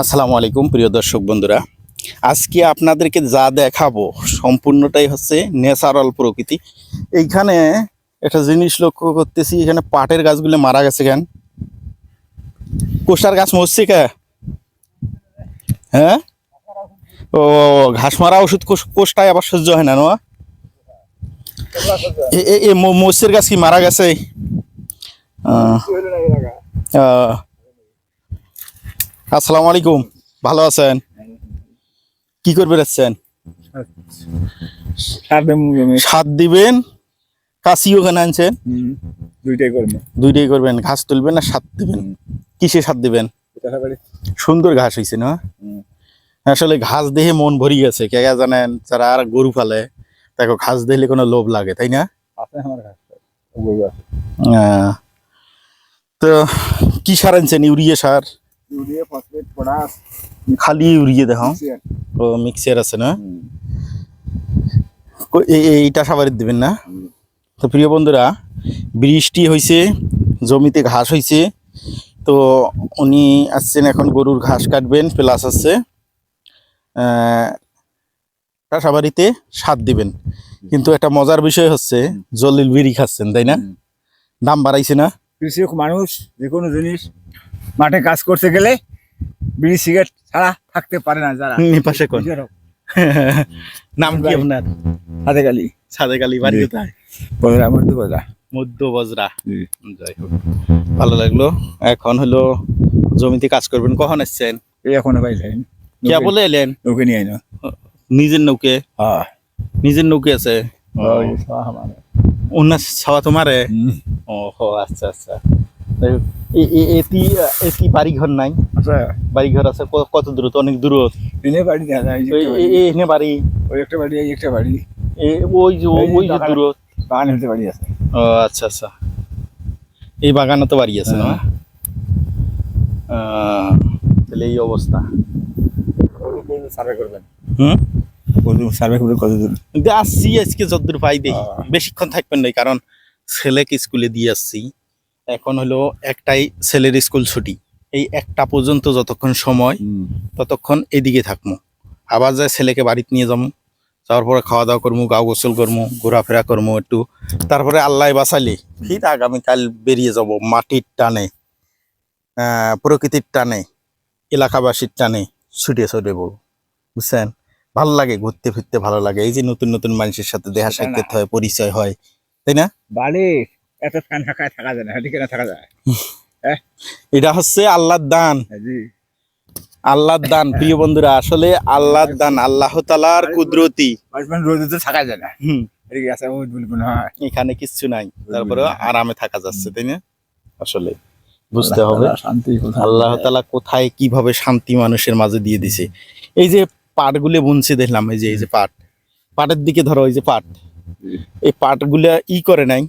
আসসালামু আলাইকুম প্রিয় দর্শক বন্ধুরা, আজকে আপনাদেরকে যা দেখাবো সম্পূর্ণটাই হচ্ছে ন্যাচারাল প্রকৃতি। এইখানে একটা জিনিস লক্ষ্য করতেছি, এখানে পাটের গাছগুলো মারা গেছে কেন? কোষার গাছ মরছে কে? হ্যাঁ, ও ঘাস মারা ওষুধ কোষটাই আবার সহ্য হয় না না? মরছের গাছ কি মারা গেছে? আসসালামু আলাইকুম, ভালো আছেন? কি করবে যাচ্ছেন? সার দিবেন। কাশি ওখানে আনছেন? দুইটাই করবেন। ঘাস তুলবেন না সার দিবেন? কিসে সার দিবেন? সুন্দর ঘাস হয়েছে না? আসলে ঘাস দেখে মন ভরি গেছে। কে জানেন, যারা আর গরু পালে দেখো ঘাস দেখলে কোনো লোভ লাগে, তাই না? তো কি সার আনছেন? ইউরিয়া সার? খালি ইউরিয়া দেখো। ও মিক্সার আছে না? এইটা সাবারিত দিবেন না? তো প্রিয় বন্ধুরা, বৃষ্টি হয়েছে, জমিতে ঘাস হয়েছে, তো উনি আসছেন এখন গরুর ঘাস কাটবেন, প্লাস আছে সাবারিতে সার দিবেন। কিন্তু একটা মজার বিষয় হচ্ছে জলিল বিড়ি খাচ্ছেন, তাই না? দাম বাড়াইছে না? কৃষক মানুষ যে কোনো জিনিস মাঠে কাজ করতে গেলে বিড়ি সিগারেট ছাড়া থাকতে পারে না। যারা পাশে কোন নাম কি আপনার? সাদেক আলী। সাদেক আলী, বাড়ি কোথায়? বজরা, মধ্য বজরা। মধ্য বজরা। যাই হোক, ভালো লাগলো। এখন হলো জমিতে কাজ করবেন। কখন আসছেন? এই এখনো পাইলেন? কে বলে এলেন? নৌকে নিয়ে আইনো। নিজের নৌকে? হ্যাঁ, নিজের নৌকে আছে। উন্নাস ছাওয়া তোমারে? ও আচ্ছা আচ্ছা। এটি বাড়ি ঘর নাই? বাড়ি ঘর আছে। কত দূরত? অনেক দূরত। এনে বাড়ি দেখা যায়। এনে বাড়ি? ওই একটা বাড়ি, এই একটা বাড়ি। ওই যে দূরত বাগান হতে বাড়ি আছে। ও আচ্ছা আচ্ছা, এই বাগানে তো বাড়ি আছে না? তাহলে এই অবস্থা। সার্ভে করবেন? সার্ভে করবে কত দূর? আসছি আজকে যতদূর পাই দেখি। বেশিক্ষণ থাকবেন না, কারণ ছেলেকে স্কুলে দিয়ে আসছি। এখন হলো একটাই ছেলের স্কুল ছুটি। এই একটা পর্যন্ত যতক্ষণ সময় ততক্ষণ এদিকে থাকবো। আবার যায় ছেলেকে বাড়িতে নিয়ে যাবো, যাওয়ার পরে খাওয়া দাওয়া করবো, গাও গোসল করবো, ঘোরাফেরা করবো একটু। তারপরে আল্লাহ বাঁচালে ফির আগামীকাল বেরিয়ে যাব মাটির টানে, প্রকৃতির টানে, এলাকাবাসীর টানে ছুটে পড়বো। বুঝছেন? ভালো লাগে, ঘুরতে ফিরতে ভালো লাগে। এই যে নতুন নতুন মানুষের সাথে দেখা সাক্ষাৎ হয়, পরিচয় হয়, তাই না? বাড়ি এত ফ্যান থাকা যায় না, কেনা থাকা যায়। এটা হচ্ছে আল্লাহর দান। আল্লাহর দান প্রিয় বন্ধুরা, আসলে আল্লাহর দান, আল্লাহ তাআলার কুদরতি। রোদে তো থাকা যায় না। এখানে কিচ্ছু নাই, তারপরে আরামে থাকা যাচ্ছে, তাই না? আসলে বুঝতে হবে আল্লাহ তাআলা কোথায় কিভাবে শান্তি মানুষের মাঝে দিয়ে দিছে। এই যে পাটগুলো বুনছে দেখলাম, এই যে পাটের দিকে ধরো, এই যে পাট, এই পাটগুলা করে নাই,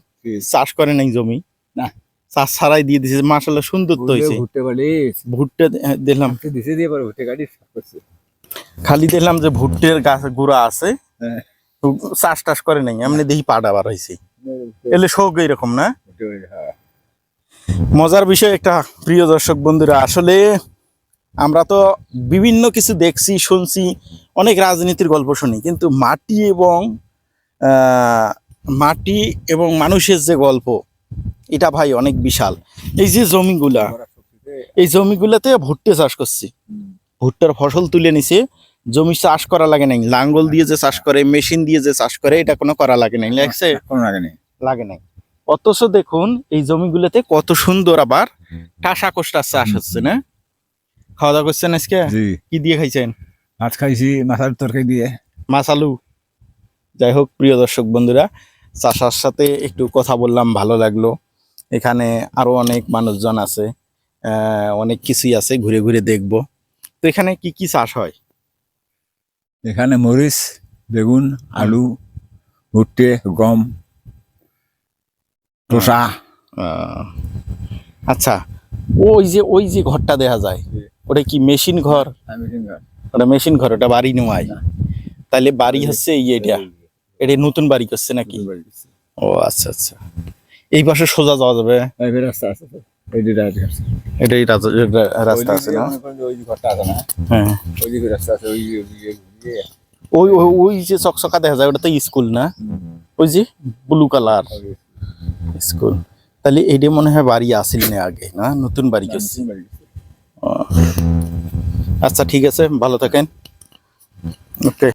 চাষ করে নাই জমি, না চাষ ছাড়াই দিয়ে দিছে। মাশাআল্লাহ সুন্দর তো হয়েছে। ভুট্টা দেখলাম, খালি দেখলাম যে ভুট্টের গাছ গুড়া আছে, চাষ টাস করে নাই, এমনি দেখি পাট আবার হয়েছে। এলে শোক এরকম না? মজার বিষয় একটা প্রিয় দর্শক বন্ধুরা, আসলে আমরা তো বিভিন্ন কিছু দেখছি, শুনছি, অনেক রাজনীতির গল্প শুনি, কিন্তু মাটি এবং মানুষের যে গল্প, এটা ভাই অনেক বিশাল। এই যে জমিগুলা, এই জমিগুলাতে ভুট্টা চাষ করছি, ভুট্টার ফসল তুলে নিছে, জমি চাষ করা লাগে নাই, লাঙ্গল দিয়ে যে চাষ করে, মেশিন দিয়ে যে চাষ করে, এটা কোনো করা লাগে নাই, লাগছে? লাগে নাই। অথচ দেখুন এই জমিগুলোতে কত সুন্দর আবার টাসা কোষ্টা চাষ হচ্ছে না? খাওয়া দাওয়া করছেন আজকে? কি দিয়ে খাইছেন? মাছ খাইছি, মাছের তরকারি দিয়ে। মাছ আলু। যাই হোক প্রিয় দর্শক বন্ধুরা, চাষার সাথে একটু কথা বললাম, ভালো লাগলো। এখানে আরো অনেক মানুষজন আছে, অনেক কিছুই আছে, ঘুরে ঘুরে দেখবো। তো এখানে কি কি চাষ হয়? এখানে মরিচ, বেগুন, আলু, ভুট্টে, গম, শসা। আচ্ছা, ওই যে ঘরটা দেখা যায়, ওটা কি মেশিন ঘর? ওটা মেশিন ঘর, ওটা বাড়ি নয়। তাহলে বাড়ি হচ্ছে এটা নতুন বাড়ি করছে নাকি? ও আচ্ছা আচ্ছা। এই পাশে সোজা যাওয়া যাবে? এই যে রাস্তা আছে। এটাই রাস্তা আছে না? ওই যে ঘরটা আছে না, হ্যাঁ, ওই দিকে রাস্তা আছে, ওই ওই ওই ওই যে চকচকা দেখা যায় ওটা তো স্কুল না? ওই যে ব্লু কালার স্কুল। তাহলে এইটা মনে হয় বাড়ি আসিল না আগে, না নতুন বাড়ি করছে? ও। আচ্ছা ঠিক আছে, ভালো থাকেন। ওকে।